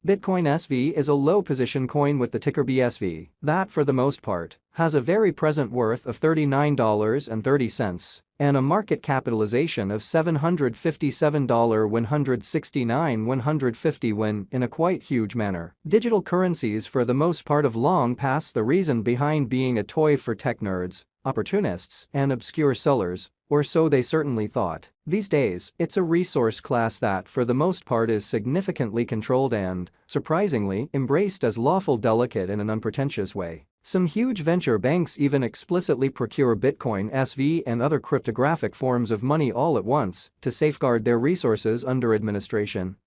Bitcoin SV is a low-position coin with the ticker BSV that, for the most part, has a very present worth of $39.30 and a market capitalization of $757.169 when in a quite huge manner. Digital currencies for the most part have long past the reason behind being a toy for tech nerds, opportunists, and obscure sellers, or so they certainly thought. These days, it's a resource class that for the most part is significantly controlled and, surprisingly, embraced as lawful delicate in an unpretentious way. Some huge venture banks even explicitly procure Bitcoin SV and other cryptographic forms of money all at once to safeguard their resources under administration,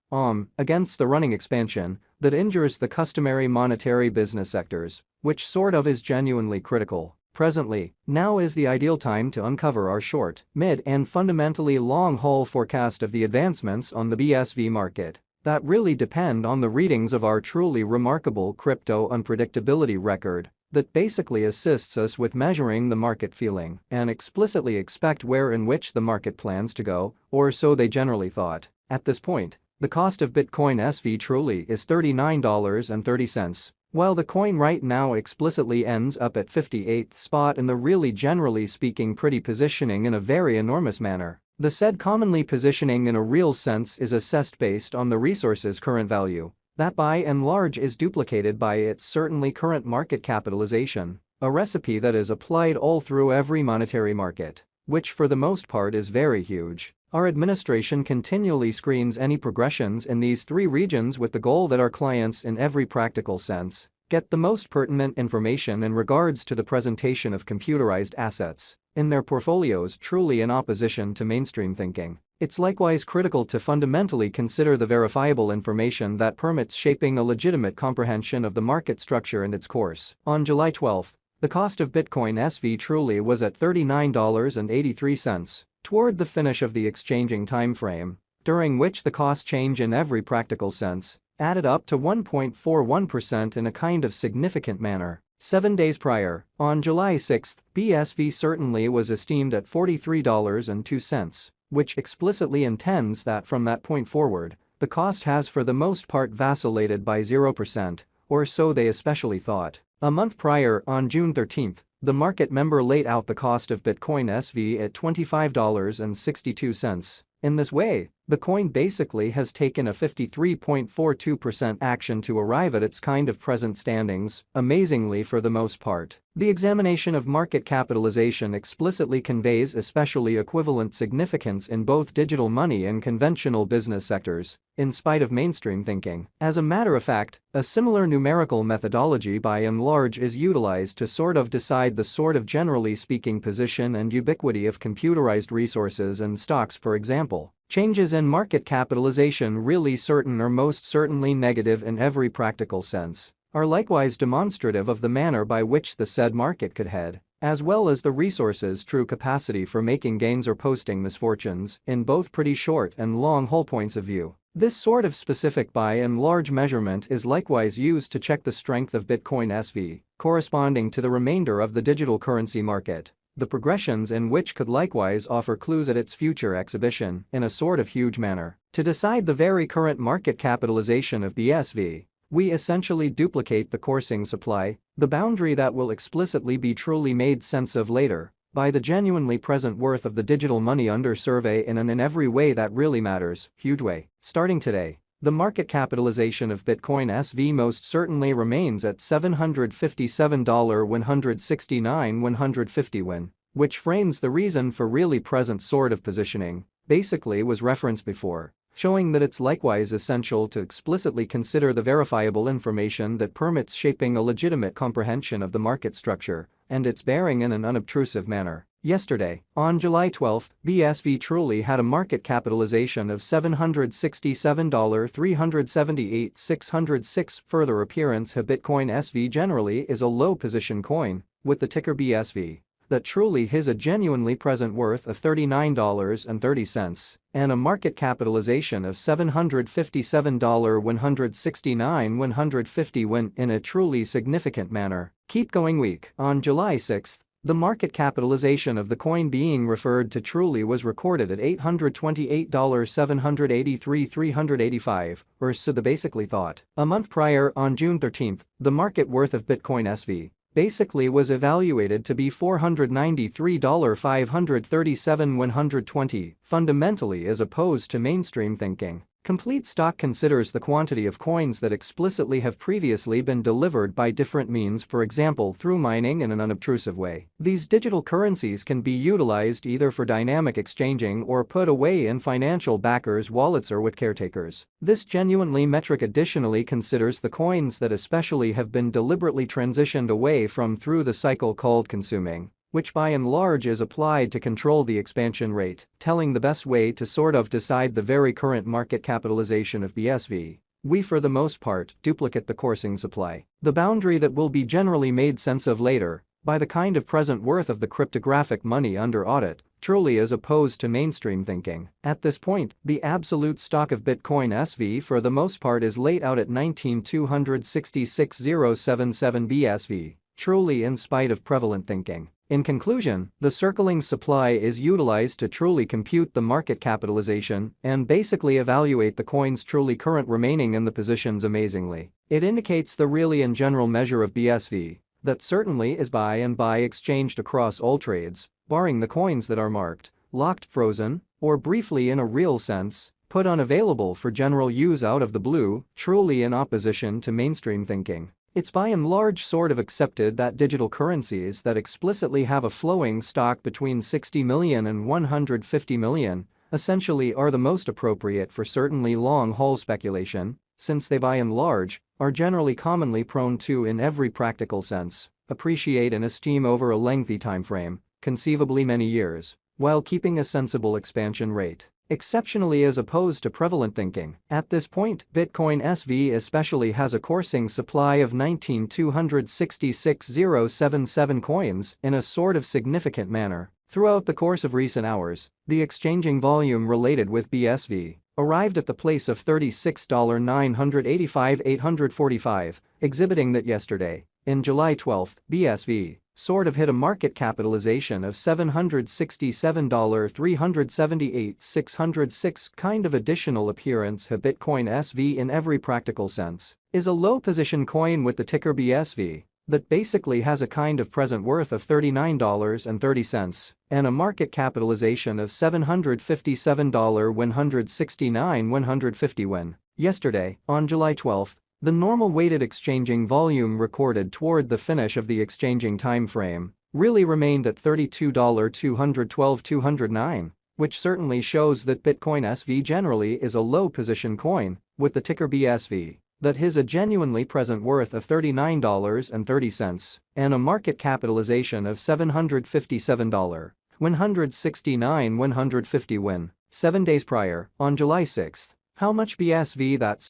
against the running expansion that injures the customary monetary business sectors, which sort of is genuinely critical. Presently, now is the ideal time to uncover our short, mid, and fundamentally long-haul forecast of the advancements on the BSV market that really depend on the readings of our truly remarkable crypto unpredictability record that basically assists us with measuring the market feeling and explicitly expect where in which the market plans to go, or so they generally thought. At this point, the cost of Bitcoin SV truly is $39.30. While the coin right now explicitly ends up at 58th spot in the really generally speaking pretty positioning in a very enormous manner, the said commonly positioning in a real sense is assessed based on the resource's current value, that by and large is duplicated by its certainly current market capitalization, a recipe that is applied all through every monetary market, which for the most part is very huge. Our administration continually screens any progressions in these three regions with the goal that our clients in every practical sense get the most pertinent information in regards to the presentation of computerized assets in their portfolios truly in opposition to mainstream thinking. It's likewise critical to fundamentally consider the verifiable information that permits shaping a legitimate comprehension of the market structure and its course. On July 12, the cost of Bitcoin SV truly was at $39.83. Toward the finish of the exchanging timeframe, during which the cost change in every practical sense added up to 1.41% in a kind of significant manner. 7 days prior, on July 6, BSV certainly was esteemed at $43.02, which explicitly intends that from that point forward, the cost has for the most part vacillated by 0%, or so they especially thought. A month prior, on June 13, the market member laid out the cost of Bitcoin SV at $25.62. In this way, the coin basically has taken a 53.42% action to arrive at its kind of present standings, amazingly for the most part. The examination of market capitalization explicitly conveys especially equivalent significance in both digital money and conventional business sectors, in spite of mainstream thinking. As a matter of fact, a similar numerical methodology by and large is utilized to sort of decide the sort of generally speaking position and ubiquity of computerized resources and stocks, for example. Changes in market capitalization really certain or most certainly negative in every practical sense are likewise demonstrative of the manner by which the said market could head, as well as the resource's true capacity for making gains or posting misfortunes in both pretty short and long haul points of view. This sort of specific by and large measurement is likewise used to check the strength of Bitcoin SV, corresponding to the remainder of the digital currency market, the progressions in which could likewise offer clues at its future exhibition in a sort of huge manner. To decide the very current market capitalization of BSV, we essentially duplicate the coursing supply, the boundary that will explicitly be truly made sense of later, by the genuinely present worth of the digital money under survey in every way that really matters, huge way. Starting today, the market capitalization of Bitcoin SV most certainly remains at $757.169 which frames the reason for really present sort of positioning, basically was referenced before, showing that it's likewise essential to explicitly consider the verifiable information that permits shaping a legitimate comprehension of the market structure and its bearing in an unobtrusive manner. Yesterday, on July 12, BSV truly had a market capitalization of $767,378,606. Further appearance of Bitcoin SV generally is a low-position coin, with the ticker BSV, that truly has a genuinely present worth of $39.30 and a market capitalization of $757,169 when in a truly significant manner. Keep going week. On July 6, The market capitalization of the coin being referred to truly was recorded at $828,783,385, or so the basically thought. A month prior, on June 13, the market worth of Bitcoin SV basically was evaluated to be $493,537,120, fundamentally as opposed to mainstream thinking. Complete stock considers the quantity of coins that explicitly have previously been delivered by different means, for example through mining in an unobtrusive way. These digital currencies can be utilized either for dynamic exchanging or put away in financial backers' wallets or with caretakers. This genuinely metric additionally considers the coins that especially have been deliberately transitioned away from through the cycle called consuming, which by and large is applied to control the expansion rate, telling the best way to sort of decide the very current market capitalization of BSV. We for the most part duplicate the coursing supply, the boundary that will be generally made sense of later by the kind of present worth of the cryptographic money under audit, truly as opposed to mainstream thinking. At this point, the absolute stock of Bitcoin SV for the most part is laid out at 19,266,077 BSV, truly in spite of prevalent thinking. In conclusion, the circling supply is utilized to truly compute the market capitalization and basically evaluate the coin's truly current remaining in the positions amazingly. It indicates the really and general measure of BSV that certainly is by and by exchanged across all trades, barring the coins that are marked, locked, frozen, or briefly in a real sense, put unavailable for general use out of the blue, truly in opposition to mainstream thinking. It's by and large sort of accepted that digital currencies that explicitly have a flowing stock between 60 million and 150 million essentially are the most appropriate for certainly long-haul speculation, since they by and large are generally commonly prone to, in every practical sense, appreciate and esteem over a lengthy time frame, conceivably many years, while keeping a sensible expansion rate. Exceptionally as opposed to prevalent thinking. At this point, Bitcoin SV especially has a coursing supply of 19,266,077 coins in a sort of significant manner. Throughout the course of recent hours, the exchanging volume related with BSV arrived at the place of $36,985,845, exhibiting that yesterday, in July 12, BSV sort of hit a market capitalization of $767,378,606. Kind of additional appearance of Bitcoin SV in every practical sense is a low position coin with the ticker BSV that basically has a kind of present worth of $39.30 and a market capitalization of $757,169,150 when, yesterday, on July 12, the normal weighted exchanging volume recorded toward the finish of the exchanging time frame really remained at $32,212,209, which certainly shows that Bitcoin SV generally is a low position coin with the ticker BSV that has a genuinely present worth of $39.30 and a market capitalization of $757,169,150 when, 7 days prior, on July 6, how much BSV that